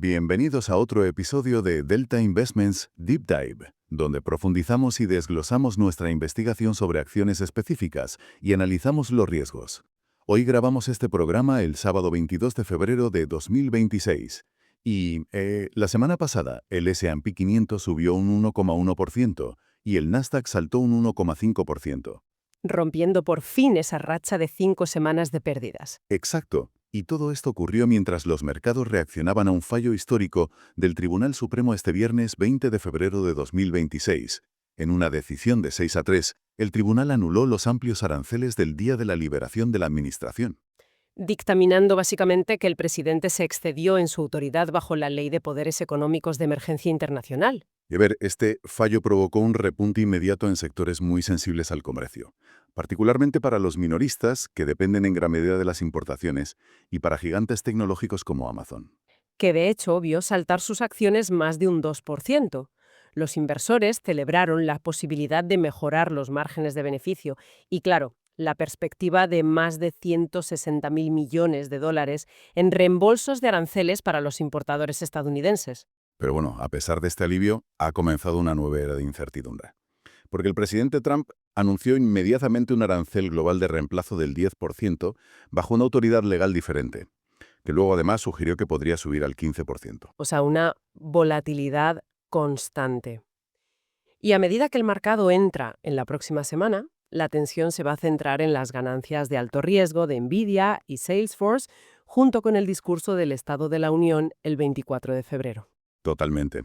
Bienvenidos a otro episodio de Delta Investments Deep Dive, donde profundizamos y desglosamos nuestra investigación sobre acciones específicas y analizamos los riesgos. Hoy grabamos este programa el sábado 22 de febrero de 2026 y la semana pasada el S&P 500 subió un 1,1% y el Nasdaq saltó un 1,5%. Rompiendo por fin esa racha de 5 semanas de pérdidas. Exacto. Y todo esto ocurrió mientras los mercados reaccionaban a un fallo histórico del Tribunal Supremo este viernes 20 de febrero de 2026. En una decisión de 6-3, el tribunal anuló los amplios aranceles del día de la liberación de la administración. Dictaminando básicamente que el presidente se excedió en su autoridad bajo la Ley de Poderes Económicos de Emergencia Internacional. Y a ver, este fallo provocó un repunte inmediato en sectores muy sensibles al comercio, particularmente para los minoristas, que dependen en gran medida de las importaciones, y para gigantes tecnológicos como Amazon. Que de hecho vio saltar sus acciones más de un 2%. Los inversores celebraron la posibilidad de mejorar los márgenes de beneficio y, claro, la perspectiva de más de 160.000 millones de dólares en reembolsos de aranceles para los importadores estadounidenses. Pero bueno, a pesar de este alivio, ha comenzado una nueva era de incertidumbre. Porque el presidente Trump anunció inmediatamente un arancel global de reemplazo del 10% bajo una autoridad legal diferente, que luego además sugirió que podría subir al 15%. O sea, una volatilidad constante. Y a medida que el mercado entra en la próxima semana, la atención se va a centrar en las ganancias de alto riesgo de Nvidia y Salesforce, junto con el discurso del Estado de la Unión el 24 de febrero. Totalmente.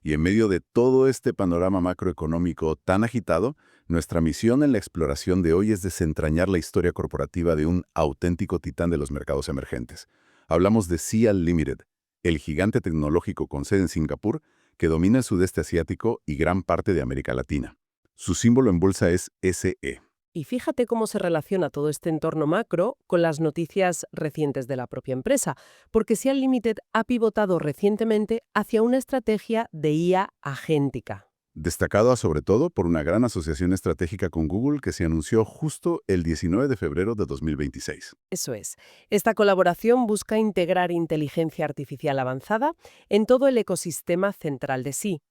Y en medio de todo este panorama macroeconómico tan agitado, nuestra misión en la exploración de hoy es desentrañar la historia corporativa de un auténtico titán de los mercados emergentes. Hablamos de Sea Limited, el gigante tecnológico con sede en Singapur que domina el sudeste asiático y gran parte de América Latina. Su símbolo en bolsa es SE. Y fíjate cómo se relaciona todo este entorno macro con las noticias recientes de la propia empresa, porque Sea Limited ha pivotado recientemente hacia una estrategia de IA agéntica. Destacado sobre todo por una gran asociación estratégica con Google que se anunció justo el 19 de febrero de 2026. Eso es. Esta colaboración busca integrar inteligencia artificial avanzada en todo el ecosistema central de sí.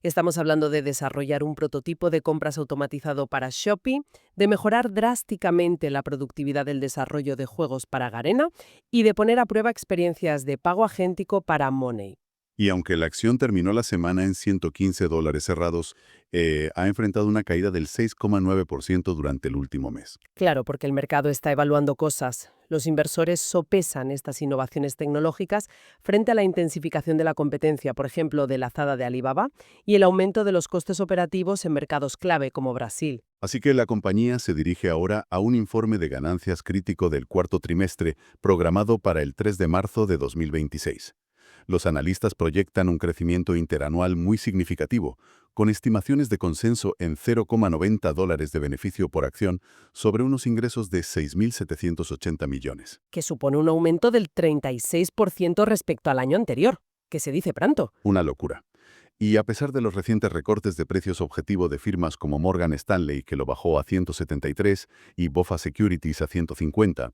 Estamos hablando de desarrollar un prototipo de compras automatizado para Shopee, de mejorar drásticamente la productividad del desarrollo de juegos para Garena y de poner a prueba experiencias de pago agéntico para Money. Y aunque la acción terminó la semana en $115 cerrados, ha enfrentado una caída del 6,9% durante el último mes. Claro, porque el mercado está evaluando cosas. Los inversores sopesan estas innovaciones tecnológicas frente a la intensificación de la competencia, por ejemplo, de la azada de Alibaba, y el aumento de los costes operativos en mercados clave como Brasil. Así que la compañía se dirige ahora a un informe de ganancias crítico del cuarto trimestre programado para el 3 de marzo de 2026. Los analistas proyectan un crecimiento interanual muy significativo, con estimaciones de consenso en $0,90 de beneficio por acción sobre unos ingresos de 6.780 millones. Que supone un aumento del 36% respecto al año anterior, que se dice pronto. Una locura. Y a pesar de los recientes recortes de precios objetivo de firmas como Morgan Stanley, que lo bajó a 173, y BofA Securities a 150,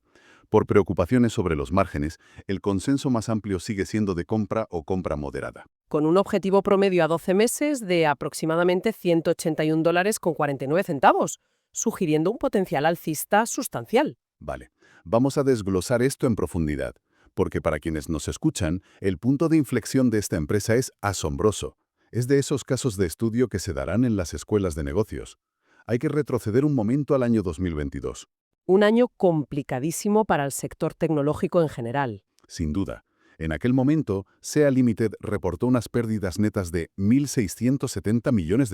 por preocupaciones sobre los márgenes, el consenso más amplio sigue siendo de compra o compra moderada. Con un objetivo promedio a 12 meses de aproximadamente $181,49, sugiriendo un potencial alcista sustancial. Vale, vamos a desglosar esto en profundidad, porque para quienes nos escuchan, el punto de inflexión de esta empresa es asombroso. Es de esos casos de estudio que se darán en las escuelas de negocios. Hay que retroceder un momento al año 2022. Un año complicadísimo para el sector tecnológico en general. Sin duda. En aquel momento, Sea Limited reportó unas pérdidas netas de $1.670 millones.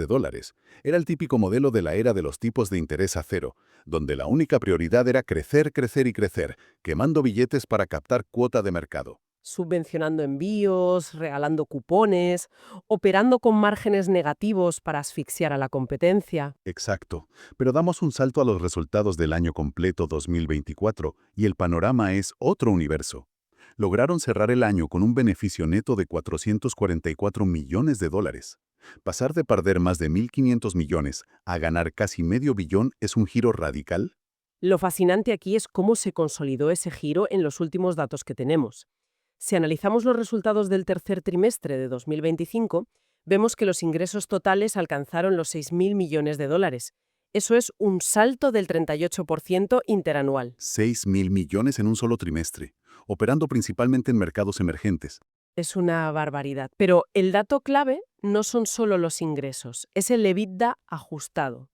Era el típico modelo de la era de los tipos de interés a cero, donde la única prioridad era crecer, crecer y crecer, quemando billetes para captar cuota de mercado. Subvencionando envíos, regalando cupones, operando con márgenes negativos para asfixiar a la competencia. Exacto. Pero damos un salto a los resultados del año completo 2024 y el panorama es otro universo. Lograron cerrar el año con un beneficio neto de $444 millones. Pasar de perder más de 1.500 millones a ganar casi medio billón es un giro radical. Lo fascinante aquí es cómo se consolidó ese giro en los últimos datos que tenemos. Si analizamos los resultados del tercer trimestre de 2025, vemos que los ingresos totales alcanzaron los 6.000 millones de dólares. Eso es un salto del 38% interanual. 6.000 millones en un solo trimestre, operando principalmente en mercados emergentes. Es una barbaridad. Pero el dato clave no son solo los ingresos, es el EBITDA ajustado.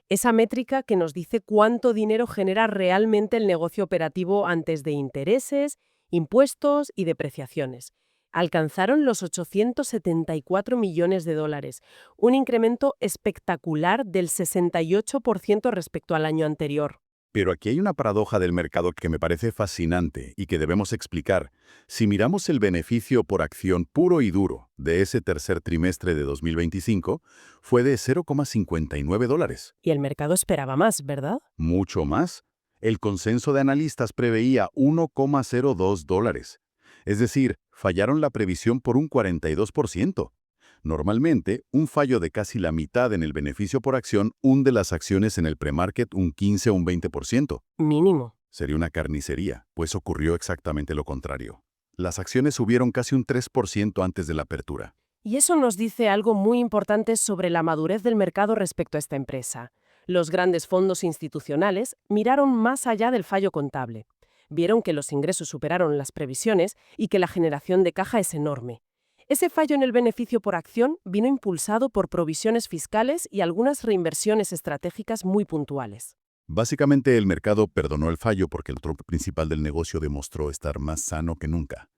Esa métrica que nos dice cuánto dinero genera realmente el negocio operativo antes de intereses, impuestos y depreciaciones. Alcanzaron los 874 millones de dólares, un incremento espectacular del 68% respecto al año anterior. Pero aquí hay una paradoja del mercado que me parece fascinante y que debemos explicar. Si miramos el beneficio por acción puro y duro de ese tercer trimestre de 2025, fue de 0,59 dólares. Y el mercado esperaba más, ¿verdad? Mucho más. El consenso de analistas preveía 1,02 dólares. Es decir, fallaron la previsión por un 42%. Normalmente, un fallo de casi la mitad en el beneficio por acción hunde las acciones en el premarket un 15 o un 20%. Mínimo. Sería una carnicería, pues ocurrió exactamente lo contrario. Las acciones subieron casi un 3% antes de la apertura. Y eso nos dice algo muy importante sobre la madurez del mercado respecto a esta empresa. Los grandes fondos institucionales miraron más allá del fallo contable. Vieron que los ingresos superaron las previsiones y que la generación de caja es enorme. Ese fallo en el beneficio por acción vino impulsado por provisiones fiscales y algunas reinversiones estratégicas muy puntuales. Básicamente, el mercado perdonó el fallo porque el motor principal del negocio demostró estar más sano que nunca.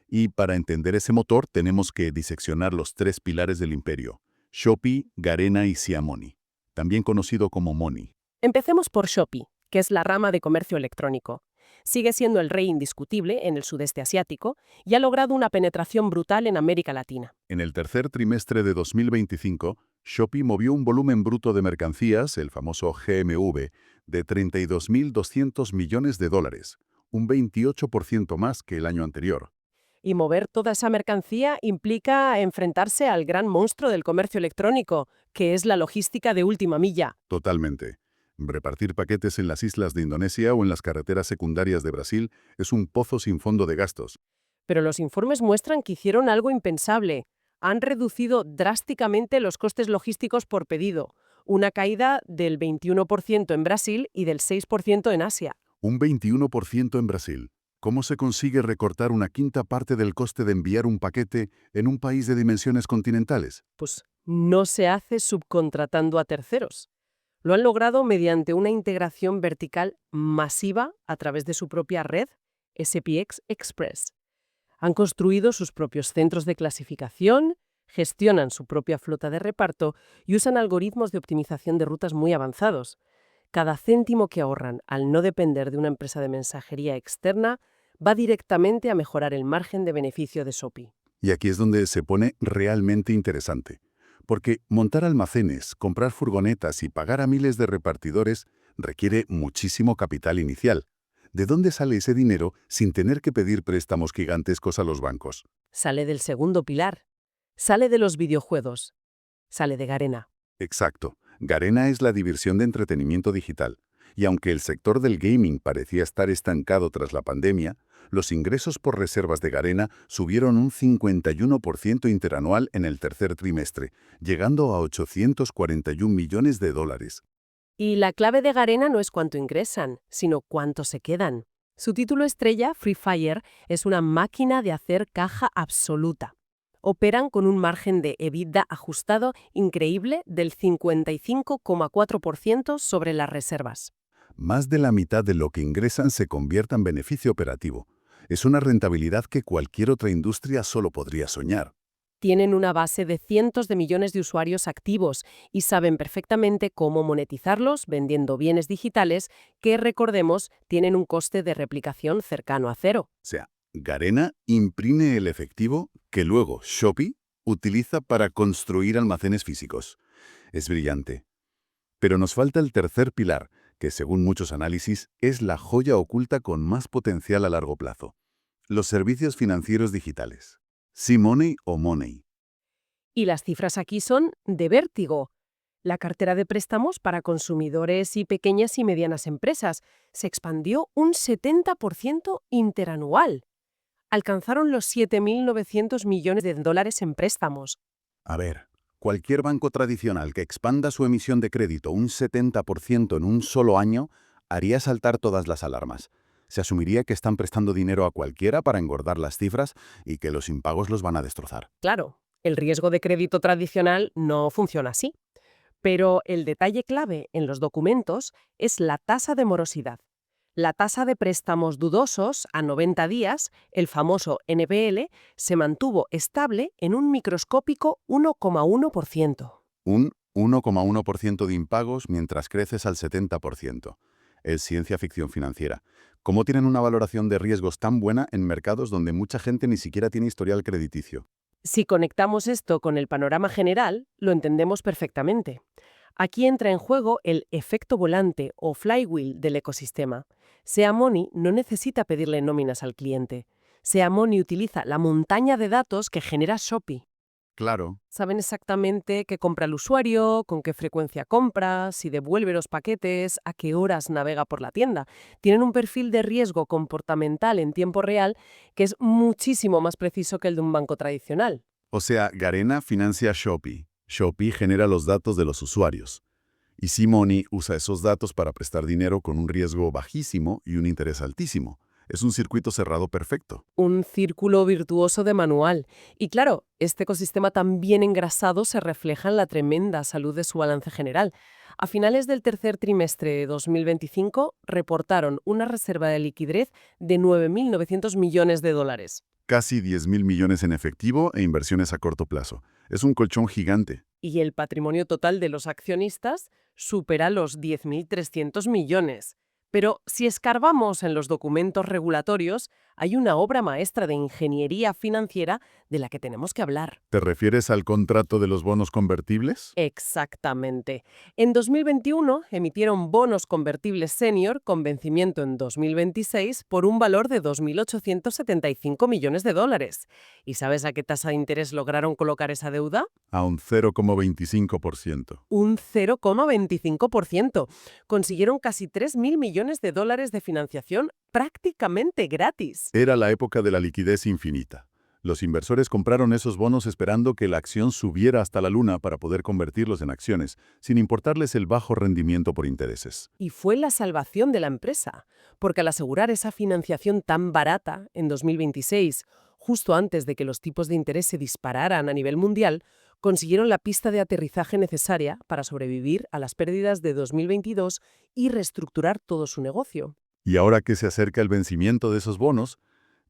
Y para entender ese motor, tenemos que diseccionar los tres pilares del imperio: Shopee, Garena y Siamoni, también conocido como Money. Empecemos por Shopee, que es la rama de comercio electrónico. Sigue siendo el rey indiscutible en el sudeste asiático y ha logrado una penetración brutal en América Latina. En el tercer trimestre de 2025, Shopee movió un volumen bruto de mercancías, el famoso GMV, de 32.200 millones de dólares, un 28% más que el año anterior. Y mover toda esa mercancía implica enfrentarse al gran monstruo del comercio electrónico, que es la logística de última milla. Totalmente. Repartir paquetes en las islas de Indonesia o en las carreteras secundarias de Brasil es un pozo sin fondo de gastos. Pero los informes muestran que hicieron algo impensable. Han reducido drásticamente los costes logísticos por pedido, una caída del 21% en Brasil y del 6% en Asia. Un 21% en Brasil. ¿Cómo se consigue recortar una quinta parte del coste de enviar un paquete en un país de dimensiones continentales? Pues no se hace subcontratando a terceros. Lo han logrado mediante una integración vertical masiva a través de su propia red, SPX Express. Han construido sus propios centros de clasificación, gestionan su propia flota de reparto y usan algoritmos de optimización de rutas muy avanzados. Cada céntimo que ahorran al no depender de una empresa de mensajería externa va directamente a mejorar el margen de beneficio de Shopee. Y aquí es donde se pone realmente interesante. Porque montar almacenes, comprar furgonetas y pagar a miles de repartidores requiere muchísimo capital inicial. ¿De dónde sale ese dinero sin tener que pedir préstamos gigantescos a los bancos? Sale del segundo pilar. Sale de los videojuegos. Sale de Garena. Exacto. Garena es la diversión de entretenimiento digital. Y aunque el sector del gaming parecía estar estancado tras la pandemia, los ingresos por reservas de Garena subieron un 51% interanual en el tercer trimestre, llegando a 841 millones de dólares. Y la clave de Garena no es cuánto ingresan, sino cuánto se quedan. Su título estrella, Free Fire, es una máquina de hacer caja absoluta. Operan con un margen de EBITDA ajustado increíble del 55,4% sobre las reservas. Más de la mitad de lo que ingresan se convierte en beneficio operativo. Es una rentabilidad que cualquier otra industria solo podría soñar. Tienen una base de cientos de millones de usuarios activos y saben perfectamente cómo monetizarlos vendiendo bienes digitales que, recordemos, tienen un coste de replicación cercano a cero. O sea, Garena imprime el efectivo que luego Shopee utiliza para construir almacenes físicos. Es brillante. Pero nos falta el tercer pilar, que según muchos análisis es la joya oculta con más potencial a largo plazo: los servicios financieros digitales. Money o Money. Y las cifras aquí son de vértigo. La cartera de préstamos para consumidores y pequeñas y medianas empresas se expandió un 70% interanual. Alcanzaron los 7.900 millones de dólares en préstamos. A ver, cualquier banco tradicional que expanda su emisión de crédito un 70% en un solo año haría saltar todas las alarmas. Se asumiría que están prestando dinero a cualquiera para engordar las cifras y que los impagos los van a destrozar. Claro, el riesgo de crédito tradicional no funciona así. Pero el detalle clave en los documentos es la tasa de morosidad. La tasa de préstamos dudosos a 90 días, el famoso NPL, se mantuvo estable en un microscópico 1,1%. Un 1,1% de impagos mientras creces al 70%. Es ciencia ficción financiera. ¿Cómo tienen una valoración de riesgos tan buena en mercados donde mucha gente ni siquiera tiene historial crediticio? Si conectamos esto con el panorama general, lo entendemos perfectamente. Aquí entra en juego el efecto volante o flywheel del ecosistema. SeaMoney no necesita pedirle nóminas al cliente. SeaMoney utiliza la montaña de datos que genera Shopee. Claro. Saben exactamente qué compra el usuario, con qué frecuencia compra, si devuelve los paquetes, a qué horas navega por la tienda. Tienen un perfil de riesgo comportamental en tiempo real que es muchísimo más preciso que el de un banco tradicional. O sea, Garena financia Shopee. Shopee genera los datos de los usuarios. Y Simoni usa esos datos para prestar dinero con un riesgo bajísimo y un interés altísimo. Es un circuito cerrado perfecto. Un círculo virtuoso de manual. Y claro, este ecosistema tan bien engrasado se refleja en la tremenda salud de su balance general. A finales del tercer trimestre de 2025 reportaron una reserva de liquidez de 9.900 millones de dólares. Casi 10.000 millones en efectivo e inversiones a corto plazo. Es un colchón gigante. Y el patrimonio total de los accionistas supera los 10.300 millones. Pero si escarbamos en los documentos regulatorios, hay una obra maestra de ingeniería financiera de la que tenemos que hablar. ¿Te refieres al contrato de los bonos convertibles? Exactamente. En 2021 emitieron bonos convertibles senior con vencimiento en 2026 por un valor de 2.875 millones de dólares. ¿Y sabes a qué tasa de interés lograron colocar esa deuda? A un 0,25%. Un 0,25%. Consiguieron casi 3.000 millones de dólares de financiación prácticamente gratis. Era la época de la liquidez infinita. Los inversores compraron esos bonos esperando que la acción subiera hasta la luna para poder convertirlos en acciones, sin importarles el bajo rendimiento por intereses. Y fue la salvación de la empresa, porque al asegurar esa financiación tan barata en 2026, justo antes de que los tipos de interés se dispararan a nivel mundial, consiguieron la pista de aterrizaje necesaria para sobrevivir a las pérdidas de 2022 y reestructurar todo su negocio. Y ahora que se acerca el vencimiento de esos bonos,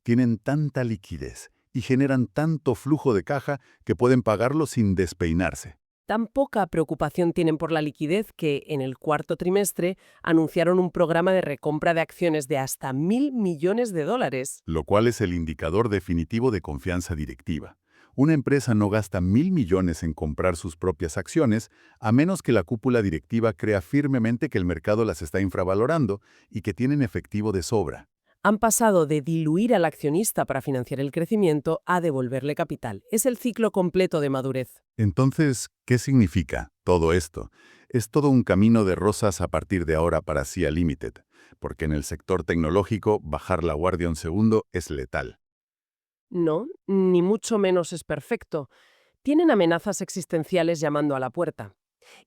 tienen tanta liquidez y generan tanto flujo de caja que pueden pagarlo sin despeinarse. Tan poca preocupación tienen por la liquidez que, en el cuarto trimestre, anunciaron un programa de recompra de acciones de hasta 1.000 millones de dólares. Lo cual es el indicador definitivo de confianza directiva. Una empresa no gasta 1.000 millones en comprar sus propias acciones a menos que la cúpula directiva crea firmemente que el mercado las está infravalorando y que tienen efectivo de sobra. Han pasado de diluir al accionista para financiar el crecimiento a devolverle capital. Es el ciclo completo de madurez. Entonces, ¿qué significa todo esto? Es todo un camino de rosas a partir de ahora para SEA Limited, porque en el sector tecnológico bajar la guardia un segundo es letal. No, ni mucho menos es perfecto. Tienen amenazas existenciales llamando a la puerta.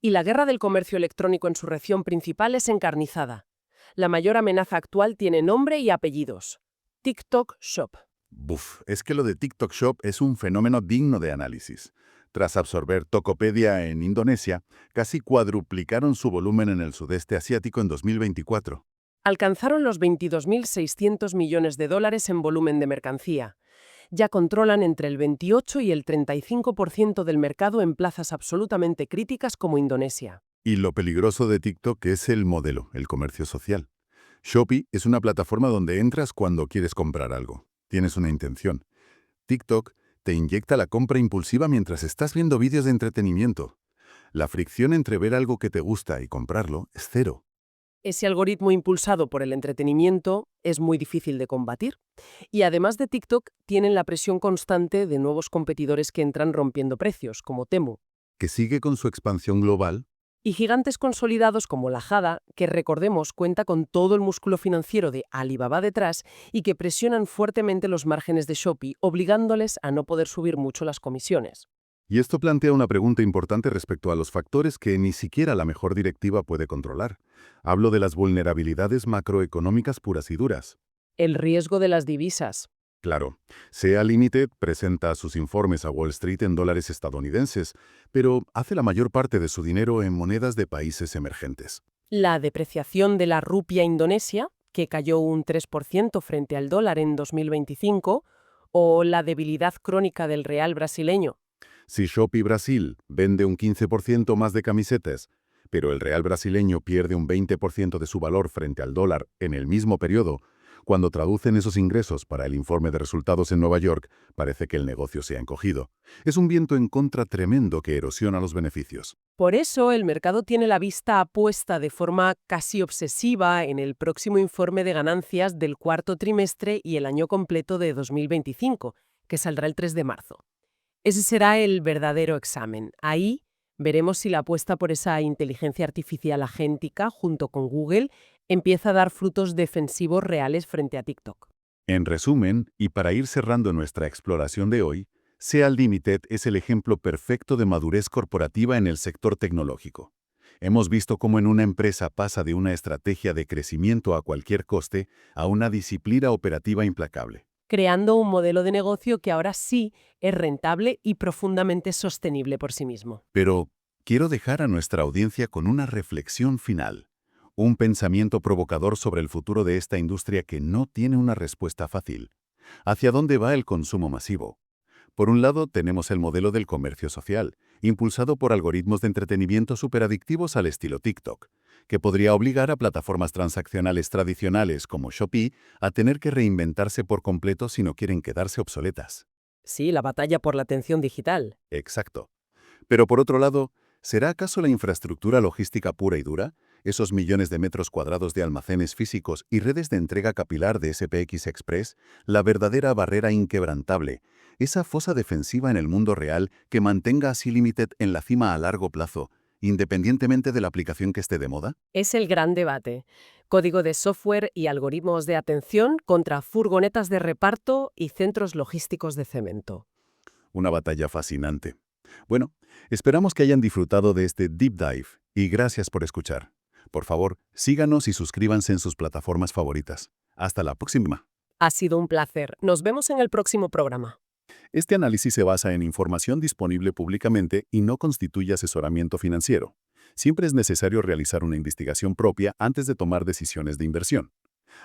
Y la guerra del comercio electrónico en su región principal es encarnizada. La mayor amenaza actual tiene nombre y apellidos: TikTok Shop. Buf, es que lo de TikTok Shop es un fenómeno digno de análisis. Tras absorber Tokopedia en Indonesia, casi cuadruplicaron su volumen en el sudeste asiático en 2024. Alcanzaron los 22.600 millones de dólares en volumen de mercancía. Ya controlan entre el 28 y el 35% del mercado en plazas absolutamente críticas como Indonesia. Y lo peligroso de TikTok es el modelo, el comercio social. Shopee es una plataforma donde entras cuando quieres comprar algo. Tienes una intención. TikTok te inyecta la compra impulsiva mientras estás viendo vídeos de entretenimiento. La fricción entre ver algo que te gusta y comprarlo es cero. Ese algoritmo impulsado por el entretenimiento es muy difícil de combatir. Y además de TikTok, tienen la presión constante de nuevos competidores que entran rompiendo precios, como Temu. Que sigue con su expansión global, Y gigantes consolidados como la Jada, que recordemos cuenta con todo el músculo financiero de Alibaba detrás y que presionan fuertemente los márgenes de Shopee, obligándoles a no poder subir mucho las comisiones. Y esto plantea una pregunta importante respecto a los factores que ni siquiera la mejor directiva puede controlar. Hablo de las vulnerabilidades macroeconómicas puras y duras. El riesgo de las divisas. Claro, SEA Limited presenta sus informes a Wall Street en dólares estadounidenses, pero hace la mayor parte de su dinero en monedas de países emergentes. La depreciación de la rupia indonesia, que cayó un 3% frente al dólar en 2025, o la debilidad crónica del real brasileño. Si Shopee Brasil vende un 15% más de camisetas, pero el real brasileño pierde un 20% de su valor frente al dólar en el mismo periodo, cuando traducen esos ingresos para el informe de resultados en Nueva York, parece que el negocio se ha encogido. Es un viento en contra tremendo que erosiona los beneficios. Por eso el mercado tiene la vista puesta de forma casi obsesiva en el próximo informe de ganancias del cuarto trimestre y el año completo de 2025, que saldrá el 3 de marzo. Ese será el verdadero examen. Ahí veremos si la apuesta por esa inteligencia artificial agéntica junto con Google empieza a dar frutos defensivos reales frente a TikTok. En resumen, y para ir cerrando nuestra exploración de hoy, SEA Limited es el ejemplo perfecto de madurez corporativa en el sector tecnológico. Hemos visto cómo en una empresa pasa de una estrategia de crecimiento a cualquier coste a una disciplina operativa implacable. Creando un modelo de negocio que ahora sí es rentable y profundamente sostenible por sí mismo. Pero quiero dejar a nuestra audiencia con una reflexión final, un pensamiento provocador sobre el futuro de esta industria que no tiene una respuesta fácil. ¿Hacia dónde va el consumo masivo? Por un lado, tenemos el modelo del comercio social, impulsado por algoritmos de entretenimiento superadictivos al estilo TikTok, que podría obligar a plataformas transaccionales tradicionales como Shopee a tener que reinventarse por completo si no quieren quedarse obsoletas. Sí, la batalla por la atención digital. Exacto. Pero por otro lado, ¿será acaso la infraestructura logística pura y dura, esos millones de metros cuadrados de almacenes físicos y redes de entrega capilar de SPX Express, la verdadera barrera inquebrantable, esa fosa defensiva en el mundo real que mantenga a Sea Limited en la cima a largo plazo, independientemente de la aplicación que esté de moda? Es el gran debate. Código de software y algoritmos de atención contra furgonetas de reparto y centros logísticos de cemento. Una batalla fascinante. Bueno, esperamos que hayan disfrutado de este Deep Dive y gracias por escuchar. Por favor, síganos y suscríbanse en sus plataformas favoritas. Hasta la próxima. Ha sido un placer. Nos vemos en el próximo programa. Este análisis se basa en información disponible públicamente y no constituye asesoramiento financiero. Siempre es necesario realizar una investigación propia antes de tomar decisiones de inversión.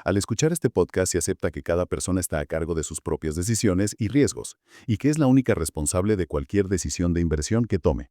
Al escuchar este podcast se acepta que cada persona está a cargo de sus propias decisiones y riesgos, y que es la única responsable de cualquier decisión de inversión que tome.